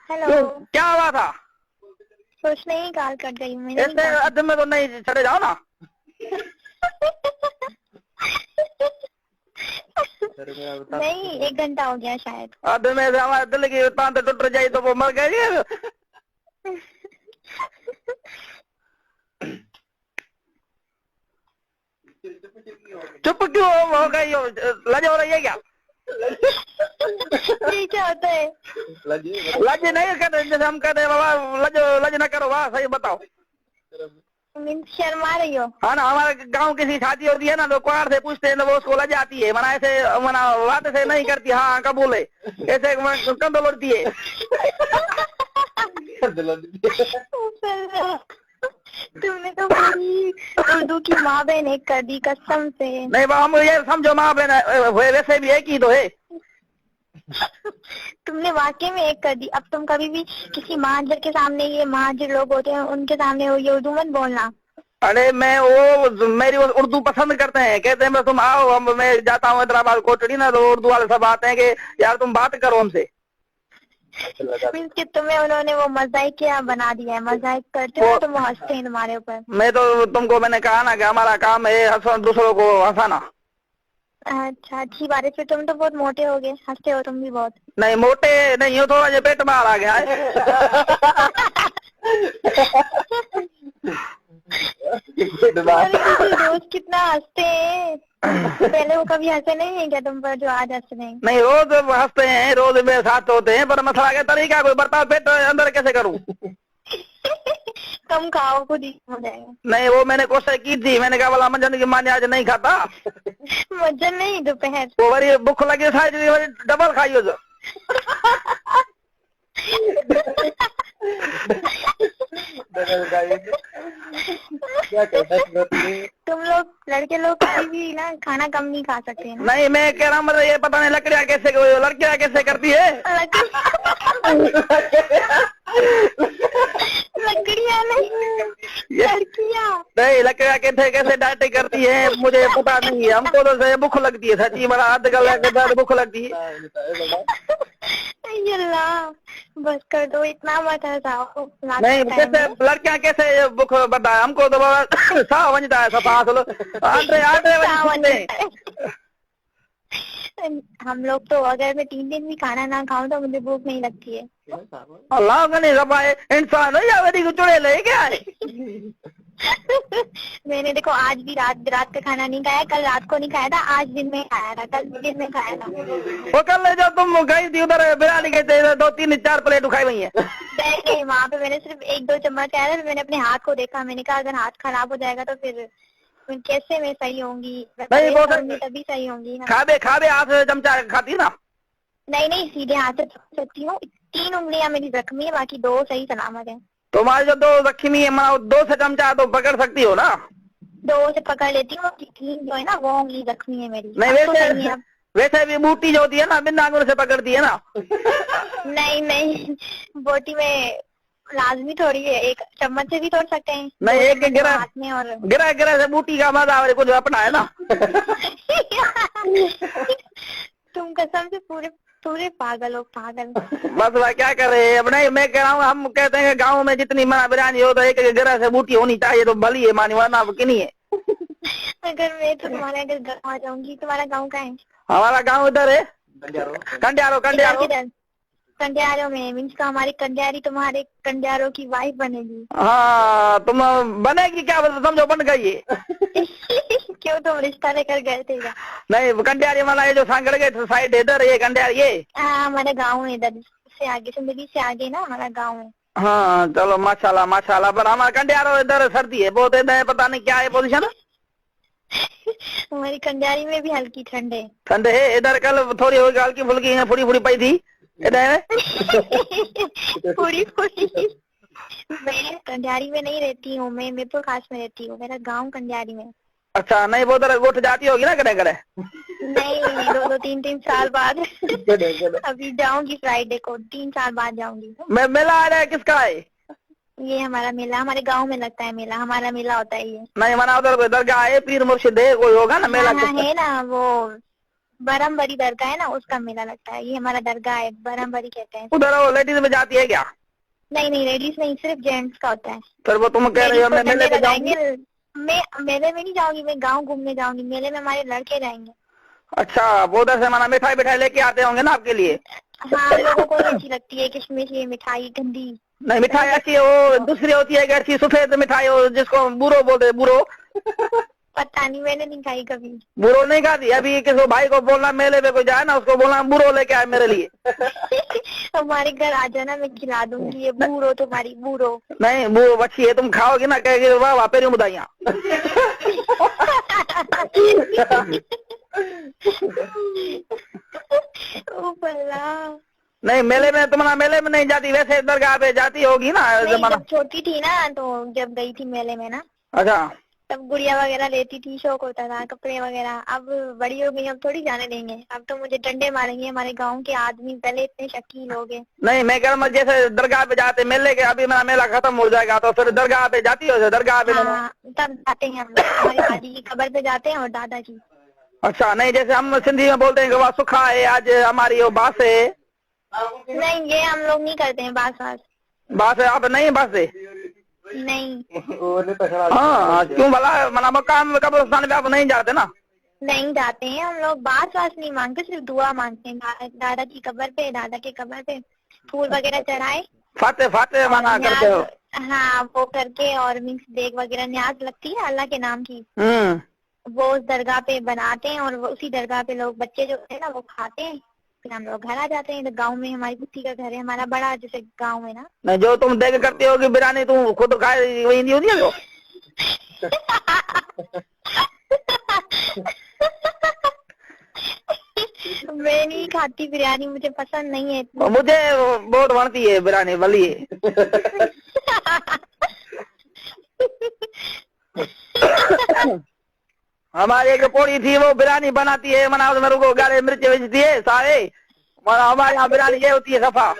Hello. क्या हुआ था? कुछ नहीं, कॉल कट गई मैंने। ऐसे अद में तो नहीं चले जाओ ना। नहीं, 1 घंटा हो गया शायद। अद में से हमारे दिल की तांत टूट जाए तो वो मर गई। चुप क्यों हो गई हो? लज हो रही है क्या? ये क्या होता है? लज नहीं कहते, जैसे हम कहते हैं बाबा लज लज न करो। वाह सही बताओ। मीन्स शर्मा रही हो? हाँ ना, हमारे गांव किसी शादी होती है ना तो कुआर से पूछते हैं तो वो उसको लज आती है। मना ऐसे मना बात से नहीं करती। हाँ कबूल है ऐसे कंधो लड़ती है। तुमने तो पूरी उर्दू की माँ बहन एक कर दी कसम से। नहीं बाबा, हम ये समझो माँ बहन वैसे भी एक ही तो है। तुमने वाकई में एक कर दी। अब तुम कभी भी किसी महाजर के सामने, ये महाजर लोग होते हैं उनके सामने ये उर्दू मत बोलना। अरे मैं वो मेरी उर्दू पसंद करते हैं, कहते हैं मैं तुम आओ। हम मैं जाता हूँ हैदराबाद कोटड़ी ना तो उर्दू वाले सब आते हैं कि यार तुम बात करो हमसे। मीन्स कि तुम्हें उन्होंने वो मजाक क्या बना दिया है, मजाक करते हो तुम, हंसते हैं तुम्हारे ऊपर। मैं तो तुमको मैंने कहा ना कि हमारा काम है दूसरों को हंसाना। अच्छा, अच्छी बात है। फिर तुम तो बहुत मोटे हो गए, हंसते हो तुम भी बहुत। नहीं मोटे नहीं हो, थोड़ा जो पेट बाहर आ गया है। तुम्हारे किसी दोस्त कितना हंसते हैं। पहले वो कभी हंसे नहीं है क्या तुम पर जो आज हंस रहे हैं? नहीं रोज हंसते हैं, रोज मेरे साथ होते हैं, पर मसला के तरीका कोई बर्ताव पेट अंदर कैसे करूँ? कम खाओ, खुद ही हो जाएगा। नहीं वो मैंने कोशिश की थी, मैंने कहा बोला मंजन की माने आज नहीं खाता। मज्जन नहीं, दोपहर। वो बड़ी भूख लगी था डबल खाइयो जो। तुम लोग लड़के लोग कभी भी ना खाना कम नहीं खा सकते हैं। नहीं मैं कह रहा हूँ मतलब ये पता नहीं लड़कियाँ कैसे करती है। लकड़ियाँ नहीं, लड़कियाँ। नहीं लड़कियाँ कैसे डांटे करती है मुझे पता नहीं है। हमको तो भूख लगती है सच्ची, बड़ा आध गला भूख लगती है। अल्लाह बस कर दो, इतना मत हंसाओ। नहीं कैसे लड़कियाँ कैसे भूख बताए हमको तो सा वंजता है सफा आटे हम लोग तो अगर मैं 3 दिन भी खाना ना खाऊं तो मुझे भूख नहीं लगती है। अल्लाह का नहीं सफाए इंसान हो या वरी चुड़े ले क्या है? मैंने देखो आज भी रात का खाना नहीं खाया, कल रात को नहीं खाया था, आज दिन में खाया था, कल दिन में खाया था। वो कल जब तुम गई थी उधर बिरयानी गई थी 2-3-4 प्लेट उठाई हुई है। नहीं, वहाँ पे मैंने सिर्फ 1-2 चम्मच खाया था। मैंने अपने हाथ को देखा, मैंने कहा अगर हाथ खराब हो जाएगा तो फिर कैसे मैं सही होंगी? नहीं वो तभी सही होंगी ना। खाबे हाथ से चमचा खाती ना। नहीं सीधे हाथ से पकड़ सकती हूँ। 3 उंगलियां मेरी जख्मी है, बाकी 2 सही सलामत है। तुम्हारी जो 2 जख्मी है 2 से चमचा तो पकड़ सकती हो ना। 2 से पकड़ लेती हूँ, 3 जो है ना वो उंगली जख्मी है मेरी। नहीं वैसे भी बूटी जो होती है ना बिना आंगुर से पकड़ती है ना। नहीं बोटी में लाजमी थोड़ी है, एक चम्मच से भी तोड़ सकते हैं। नहीं एक गिरा हाथ में और गिरा से बूटी का मजा कुछ अपना है ना। तुम कसम से पूरे पागल हो, पागल। बस भाई क्या करे। अब नहीं मैं कह रहा हूँ, हम कहते हैं गांव में जितनी मना बिरयानी हो तो एक गिरा से बूटी होनी चाहिए तो भली है मानी, वरना कि नहीं है। अगर मैं तो तुम्हारे अगर गाँव आ जाऊंगी। तुम्हारा गाँव कहाँ है? हमारा गाँव इधर है कंडियारो। कंडियारो में मीन्स का हमारी कंडियारी तुम्हारे कंडियारो की वाइफ बनेगी। हाँ तुम बनेगी क्या? समझो बन गई है। क्यों, तुम रिश्ता लेकर गए थे क्या? नहीं कंडियारी वाला ये जो सांगड़ गए साइड इधर ये कंडियारी ये। हाँ हमारा गाँव है इधर से आगे, जिंदगी से आगे ना हमारा गाँव है। हाँ चलो माशाल्लाह पर हमारा कंडियारो इधर सर्दी है बहुत, इधर पता नहीं क्या है पोजीशन। हमारी कंडियारी में भी हल्की ठंड है। ठंड है इधर, कल थोड़ी हल्की फुल्की फुड़ी पई थी इधर। पूरी मैं कंडियारी में नहीं रहती हूँ, मैं मिरपुर खास में रहती हूँ, मेरा गांव कंडियारी में। अच्छा नहीं वो उधर उठ जाती होगी ना कड़े। नहीं 2-3 साल बाद। अभी जाऊंगी फ्राइडे को, 3 साल बाद जाऊंगी। मैं मेला आ रहा है किसका है? ये हमारा मेला, हमारे गांव में लगता है मेला, हमारा मेला होता है ये। नहीं मना उधर दरगाह है पीर मुर्शिद है कोई होगा ना मेला। हाँ है ना वो बरमबरी दरगाह है ना, उसका मेला लगता है। ये हमारा दरगाह है, बरमबरी कहते हैं। उधर वो लेडीज में जाती है क्या? नहीं नहीं, लेडीज नहीं, सिर्फ जेंट्स का होता है। फिर वो तुम कह रही हो मैं मेले पे जाऊंगी? मैं मेले में नहीं जाऊंगी, मैं गाँव घूमने जाऊंगी। मेले में हमारे लड़के जाएंगे। अच्छा, वो उधर से माना मिठाई बिठाई लेके आते होंगे ना आपके लिए? हाँ, लोगों को अच्छी लगती है किशमिश, ये मिठाई गंदी। नहीं, मिठाई अच्छी है, वो दूसरी होती है अच्छी सफेद मिठाई, हो जिसको बुरो बोलते हैं, बुरो। पता नहीं, मैंने नहीं खाई कभी। बुरो नहीं खाती? अभी किसी भाई को बोलना मेले पे कोई जाए ना, उसको बोलना बुरो लेके आए मेरे लिए। हमारे घर आ जाना, मैं खिला दूंगी। ये बूरो तुम्हारी, बूरो नहीं, बुरो अच्छी है, तुम खाओगी ना कहेगी वाह वाह पेरी मुदाइया। नहीं, मेले में तुम्हारा मेले में नहीं जाती, वैसे दरगाह पे जाती होगी ना जमाना। जब छोटी थी ना, तो जब गई थी मेले में ना, अच्छा, तब गुड़िया वगैरह लेती थी, शौक होता था, कपड़े वगैरह। अब बड़ी हो गई, अब थोड़ी जाने देंगे। अब तो मुझे डंडे मारेंगे हमारे गांव के आदमी, पहले इतने शकील हो गए। नहीं, मैं कह रहा हूँ जैसे दरगाह पे जाते मेले के, अभी मेरा मेला खत्म हो जाएगा तो फिर दरगाह पे जाती हो? दरगाह पे हाँ, तब जाते हैं हम लोग, हमारी दादी की कब्र पे जाते हैं और दादाजी। अच्छा, नहीं जैसे हम सिंधी में बोलते हैं कि वह सुखा है आज हमारी वो बास है। नहीं, ये हम लोग नहीं करते हैं, बास वास। बास है आप नहीं? बास है नहीं। हाँ, क्यों भला मना मकाम कब्रिस्तान पे आप नहीं जाते ना? नहीं जाते हैं हम लोग, बास वास नहीं मांगते, सिर्फ दुआ मांगते हैं। दादा की कब्र पे, दादा के कब्र पे फूल वगैरह चढ़ाए, फाते फाते मना करते हो? हाँ, वो करके, और मिक्स देग वगैरह न्याज लगती है अल्लाह के नाम की, वो उस दरगाह पे बनाते हैं। और उसी दरगाह पे लोग, बच्चे जो है ना, वो खाते हैं। फिर हम लोग घर आ जाते हैं। तो गांव में हमारी बुद्धि का घर है, हमारा बड़ा जैसे गांव है ना। नहीं, जो तुम देख करती होगी बिरयानी, तुम खुद खाए वही नहीं होती है जो? मैं नहीं खाती बिरयानी, मुझे पसंद नहीं है इतनी। मुझे बहुत बनती है बिरयानी वाली। हमारी एक पोड़ी थी, वो बिरयानी बनाती है, मना मेरे को गाले मिर्च बेचती है सारे। हमारे यहाँ बिरयानी ये होती है सफा।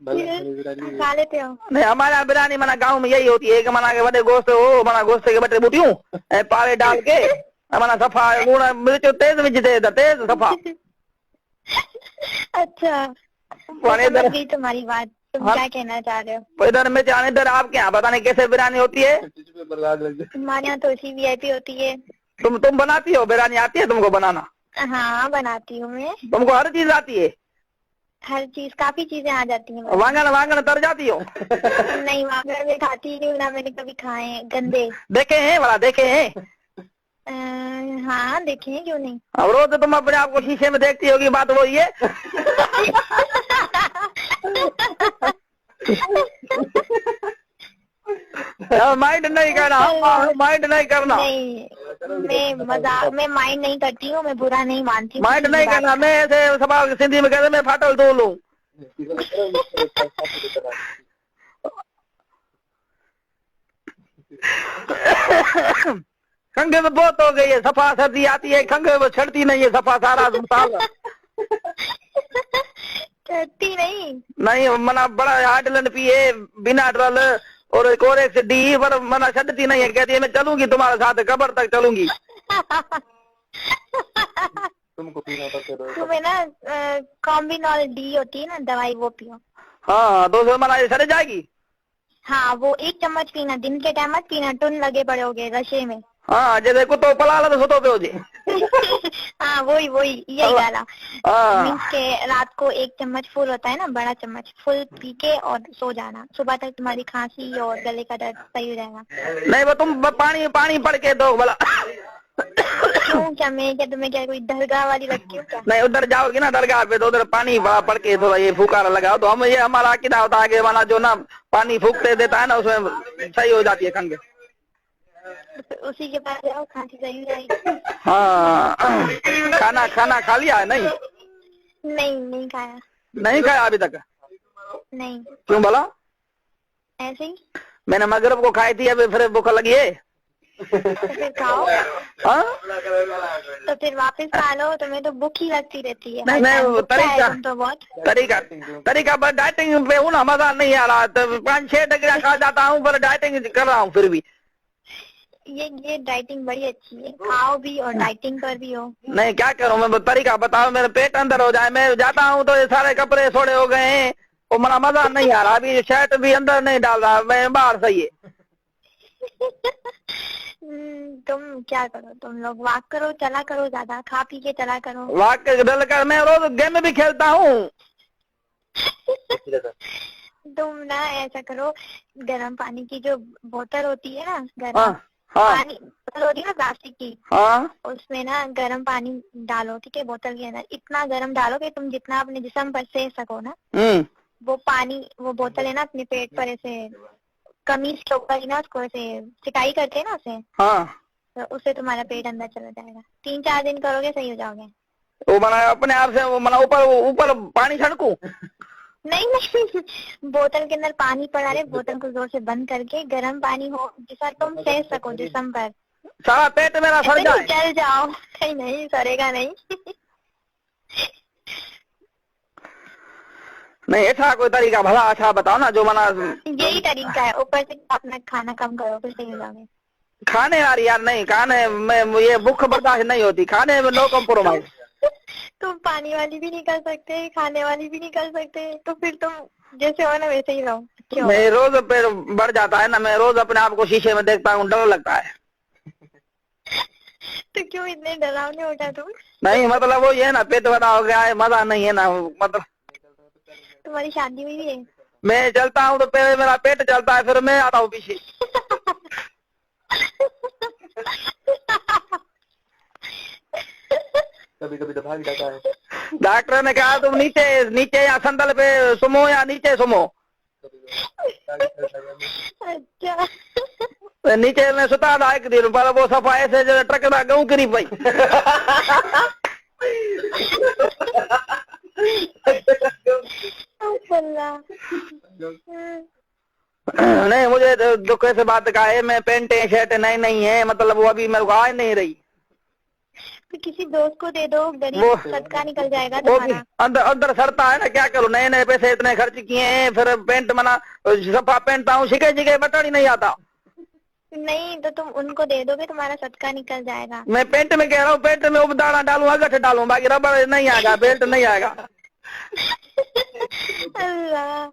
खा लेते हो? नहीं, हमारे यहाँ बिरयानी मना गाँव में यही होती है कि मना के बड़े गोश्त हो, मना गोश्त के बटे बूटियों पाले डाल के मना सफा मिर्च तेज बेचते, तेज सफा। अच्छा, समझ गई तुम्हारी बात। तुम क्या कहना चाह रहे हो? इधर में जाने, इधर आपके यहाँ पता नहीं कैसे बिरयानी होती है। हमारे यहाँ तो ऐसी VIP होती है। तुम बनाती हो बिरयानी? आती है तुमको बनाना? हाँ, बनाती हूँ मैं। तुमको हर चीज आती है? हर चीज, काफी चीजें आ जाती हैं। वांगन तर जाती हो? नहीं, वांगन में खाती नहीं ना, मैंने कभी खाए हैं, गंदे। देखे हैं बड़ा? देखे हैं? हाँ, देखे हैं, क्यों नहीं। अब रोज तुम अपने आप को शीशे में देखती होगी, बात वही है। माइंड नहीं करना, माइंड नहीं करना। नहीं, मैं मजाक, मैं माइंड नहीं करती हूँ, मैं बुरा नहीं मानती हूँ। माइंड नहीं करना, मैं ऐसे सवाल सिंधी में कहते मैं फाटल धो लूँ। खंघ में बहुत हो गई है, सफा सर्दी आती है, खंघ में छड़ती नहीं है, सफा सारा साल छड़ती नहीं मना बड़ा हार्डलन पिए बिना ड्रल और कोरेक्स डी, पर मना छड़ती नहीं है, कहती है मैं चलूंगी तुम्हारे साथ, कब्र तक चलूंगी। तुम्हें ना कॉम्बिनॉल डी होती है ना दवाई, वो पियो। हाँ, तो मना सड़ जाएगी। हाँ, वो 1 चम्मच पीना, दिन के टाइम मत पीना, टुन लगे पड़े होगे नशे में। हाँ, जैसे कुत्तो पला ला तो सुतो पे हो जाए। हाँ, वही यही गाला। मीन्स के रात को 1 चम्मच फुल होता है ना, बड़ा चम्मच फुल पी के और सो जाना, सुबह तक तुम्हारी खांसी और गले का दर्द सही हो जाएगा। नहीं, वो तुम पानी पड़ के दो भला। क्यों, क्या मैं क्या तुम्हें क्या कोई दरगाह वाली लगती हूँ क्या? नहीं, उधर जाओगी ना दरगाह पे तो उधर पानी पड़ के थोड़ा ये फुकारा लगाओ, तो हम ये हमारा अकीदा होता है कि माना जो ना पानी फूकते देता है ना, उसमें सही हो जाती है खंघ। उसी के पास जाओ, खांसी सही हो जाएगी। हाँ, खाना खा लिया है? नहीं खाया। नहीं खाया अभी तक? नहीं। क्यों भला? ऐसे ही। मैंने मगरब को खाई थी, अभी फिर भूख लगी है। तो फिर खाओ। हाँ, तो फिर वापस खा लो, तुम्हें तो भूख ही लगती रहती है। नहीं, तरीका पर डाइटिंग पे हूँ ना, मजा नहीं आ रहा, तो 5-6 टकरा खा जाता हूँ, पर डाइटिंग कर रहा हूँ फिर भी। ये डाइटिंग बड़ी अच्छी है, खाओ भी और डाइटिंग पर भी हो। नहीं क्या करूं मैं, तरीका बताओ, मेरा पेट अंदर हो जाए, मैं जाता हूँ तो ये सारे कपड़े थोड़े हो गए हैं, वो मेरा मजा नहीं आ रहा, अभी शर्ट भी अंदर नहीं डाल रहा, मैं बाहर सही है। तुम क्या करो, तुम लोग वॉक करो, चला करो, ज्यादा खा पी के चला करो। वॉक डल कर मैं रोज गेम भी खेलता हूँ। तुम ना ऐसा करो, गर्म पानी की जो बोतल होती है ना, गर्म हाँ पानी बोतल होती है ना प्लास्टिक की, हाँ उसमें ना गर्म पानी डालो, ठीक है, बोतल के अंदर इतना गर्म डालो कि तुम जितना अपने जिस्म पर सेक सको ना, वो पानी, वो बोतल है ना अपने पेट पर ऐसे कमीज के ऊपर ही ना उसको ऐसे सिकाई करते हैं ना उसे, हाँ, तो उससे तुम्हारा पेट अंदर चला जाएगा। 3-4 दिन करोगे सही हो जाओगे। वो मना अपने आप से, वो मना ऊपर ऊपर पानी छड़कू? नहीं नहीं, बोतल के अंदर पानी पड़ा रहे, बोतल को जोर से बंद करके गर्म पानी हो जिसका तुम सेक सको जिस्म पर, सारा पेट मेरा सड़ जाए। चल जाओ। नहीं नहीं, सड़ेगा नहीं। नहीं ऐसा कोई तरीका भला अच्छा बताओ ना जो मना। यही तरीका है, ऊपर से अपना खाना कम करो फिर सही हो जाओगे। खाने यार नहीं, खाने में ये भूख बर्दाश्त नहीं होती, खाने में नो कम्प्रोमाइज। तुम पानी वाली भी नहीं कर सकते, खाने वाली भी नहीं कर सकते, तो फिर तुम जैसे हो ना वैसे ही रहो। मैं रोज पेट बढ़ जाता है ना, मैं रोज अपने आप को शीशे में देखता हूँ, डर लगता है। तो क्यों इतने डरावने हो गया तुम? नहीं मतलब वो ये ना, पेट बड़ा हो गया है, मजा नहीं है ना, मतलब तुम्हारी शादी हुई है? मैं चलता हूँ तो पहले मेरा पेट चलता है, फिर मैं आता हूँ पीछे। कभी कभी तो भाग जाता है। डॉक्टर ने कहा तुम नीचे नीचे या संदल पे सुमो या नीचे सुमो। अच्छा। तो नीचे में सुता था एक दिन, पर वो सफाई से जो ट्रक ना गऊ करी भाई। नहीं मुझे दुख से बात का है, मैं पेंट शर्ट नहीं है, मतलब वो अभी मेरे को आ नहीं रही। तो किसी दोस्त को दे दो, गरीब सदका निकल जाएगा वो भी तुम्हारा। अंदर अंदर सड़ता है ना, क्या करूँ, नए नए पैसे इतने खर्च किए हैं, फिर पेंट मना सफा पहनता हूँ, शिके शिके बटन ही नहीं आता। नहीं तो तुम उनको दे दोगे, तुम्हारा सदका निकल जाएगा। मैं पेंट में कह रहा हूँ, पेंट में उपदाना डालूं, अगठ डालूं, बाकी रबड़ नहीं आएगा, बेल्ट नहीं आएगा। अल्लाह,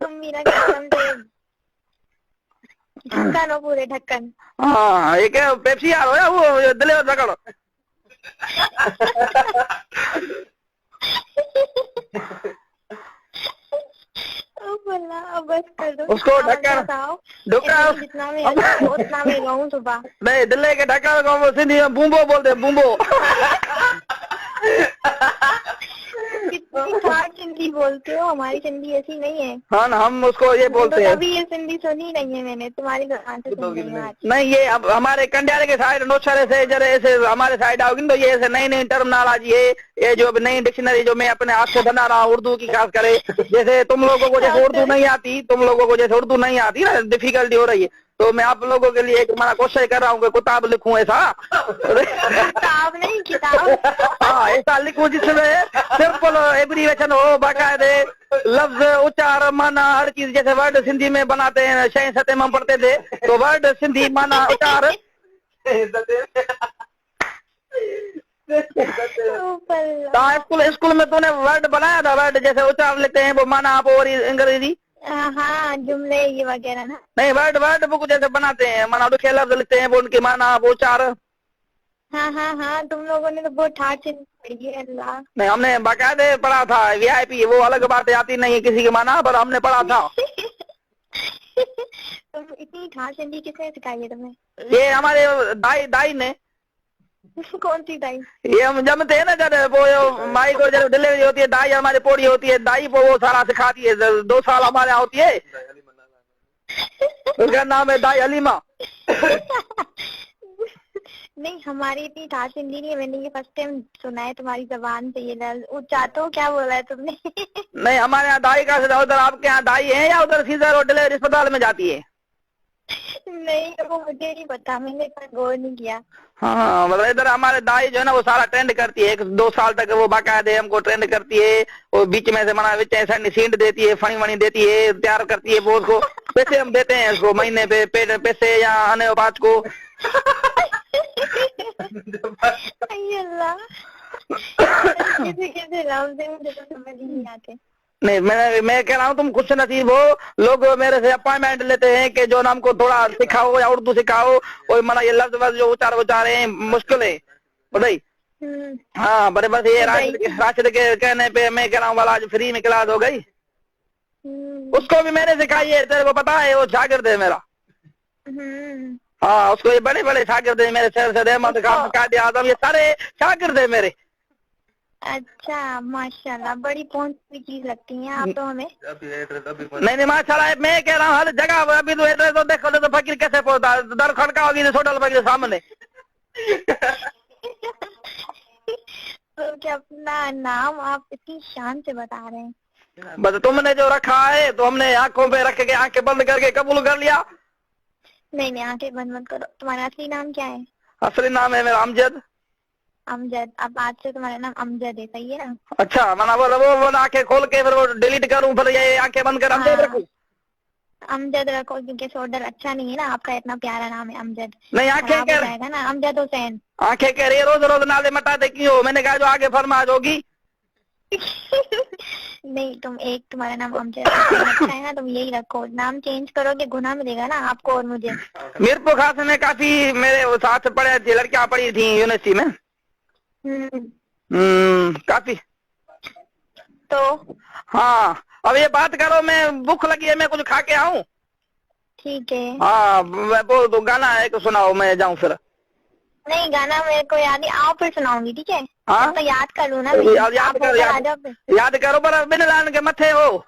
तुम मेरा कसम से ढक्कन हो, पूरे ढक्कन। हाँ ये क्या पेप्सी यार हो या वो दिले ढक्कन? अब बस कर दो उसको ढक्कन ढक्कन जितना मैं उतना मैं रहूँ सुबह। नहीं, दिल्ली के ढक्कन को वो सिंधी में बूंबो बोलते हैं, बूंबो। कितनी ठाट सिंधी बोलते हो, हमारी सिंधी ऐसी नहीं है। हाँ ना, हम उसको ये बोलते हैं। अभी ये सिंधी सुनी नहीं है मैंने, तुम्हारी जुबान से सुन रही हूँ आज। नहीं ये अब हमारे कंडियाले के साइड नौशहरे से जरा ऐसे हमारे साइड आओगी तो ये ऐसे नई नई टर्मिनोलॉजी है, ये जो नई डिक्शनरी जो मैं अपने हाथ से बना रहा हूँ उर्दू की, खास करे जैसे तुम लोगों को जैसे उर्दू नहीं आती, तुम लोगों को जैसे उर्दू नहीं आती ना, डिफिकल्टी हो रही है, तो मैं आप लोगों के लिए एक मैं कोशिश कर रहा हूँ कि किताब लिखूं ऐसा। किताब नहीं, किताब। हाँ ऐसा लिखूं जिसमें सिंपल एब्रीवेशन हो, बाकायदे लफ्ज उच्चार माना हर चीज, जैसे वर्ड सिंधी में बनाते हैं, 6 में हम पढ़ते थे, तो वर्ड सिंधी माना उच्चार। स्कूल में तूने वर्ड बनाया था, वर्ड जैसे उच्चार लेते हैं वो माना आप, और अंग्रेजी हाँ जुमले ये वगैरह ना। नहीं, वर्ड बुक जैसे बनाते हैं, माना उनके लफ्ज लिखते हैं वो उनके माना वो उच्चार। हाँ हाँ हाँ, तुम लोगों ने तो बहुत ठाट से पढ़ी है। अल्लाह, नहीं हमने बाकायदे पढ़ा था, VIP वो अलग बात आती नहीं है किसी के माना, पर हमने पढ़ा था। तुम इतनी ठाट सिंधी किसने सिखाई है तुम्हें? ये हमारे दाई ने। कौन सी दाई? ये हम जमते हैं ना, जब वो माई को जब डिलीवरी होती है, दाई हमारे पोड़ी होती है, दाई वो सारा सिखाती है, 2 साल हमारे यहाँ होती है, उसका नाम है दाई हलीमा। नहीं हमारी इतनी ठाट हिंदी नहीं है, मैंने ये फर्स्ट टाइम सुना है तुम्हारी जबान से ये लफ्ज। चाहते क्या बोला है तुमने? नहीं हमारे यहाँ दाई का उधर, आपके यहाँ दाई है या उधर सीधर और डिलीवरी अस्पताल में जाती है? नहीं वो मुझे नहीं पता, मैंने इतना गौर नहीं किया। हाँ मतलब इधर हमारे दाई जो है ना वो सारा ट्रेंड करती है, 1-2 साल तक वो बाकायदे हमको ट्रेंड करती है, वो बीच में से मना सीट देती है, फणी वणी देती है, तैयार करती है, वो उसको पैसे हम देते हैं उसको महीने पे पैसे या आने पाँच को, अल्लाह, कैसे लफ्ज़ है मुझे तो समझ ही नहीं आते। नहीं, मैं कह रहा हूँ तुम खुश नसीब हो। लोग मेरे से अपॉइंटमेंट लेते हैं कि जो नाम को थोड़ा सिखाओ या उर्दू सिखाओ, और मना ये लफ्ज जो उचारे हैं मुश्किल है बताई। हाँ बड़े बस ये राशिद के कहने पे मैं कह रहा हूँ वाला आज फ्री में क्लास हो गई। उसको भी मैंने सिखाई है, तेरे को पता है, वो शागिर्द है मेरा। हाँ उसको ये बड़े बड़े शागिर्द है मेरे, शहर से अहमद खान, कायदे आजम, ये सारे शागिर्द है मेरे। अच्छा माशाल्लाह, बड़ी पहुंच की चीज लगती है आप तो हमें। नहीं माशाल्लाह, मैं कह रहा हूँ हर जगह अभी तो एड्रेस तो देखो तो फकीर कैसे पहुंचता, दर खड़का होगी तो होटल फकीर सामने। तो क्या अपना नाम आप इतनी शान से बता रहे हैं? बस तुमने जो रखा है तो हमने आंखों पे रख के आंखें बंद करके कबूल कर लिया। नहीं आंखें बंद मत करो। तुम्हारा असली नाम क्या है? असली नाम है मेरा अमजद। अमजद, अब आज से तुम्हारा नाम अमजद है, सही है ना? अच्छा मना वो आंखें खोल के फिर वो डिलीट करूं, फिर ये आंखें बंद कर अमजद रखूं? अमजद रखो क्योंकि शोल्डर अच्छा नहीं है ना आपका, इतना प्यारा नाम है अमजद। नहीं आंखें कह रहेगा ना अमजद हुसैन। आंखें कह रही है रोज रोज नाले मटाते क्यों? मैंने कहा जो आगे फरमाज होगी। नहीं तुम्हारा नाम अमजद अच्छा है ना, तुम यही रखो। नाम चेंज करोगे गुनाह मिलेगा ना आपको और मुझे। मेरे को खास में काफी मेरे साथ पढ़े थी लड़कियां पढ़ी थी यूनिवर्सिटी में। काफी। तो हाँ अब ये बात करो, मैं भूख लगी है, मैं कुछ खा के आऊँ? ठीक है। हाँ वो तो गाना है तो सुनाओ, मैं जाऊँ फिर। नहीं गाना मेरे को याद नहीं, आओ फिर सुनाऊंगी, ठीक है? हाँ तो याद कर लूँ ना, याद करो पर बिन लान के मथे हो।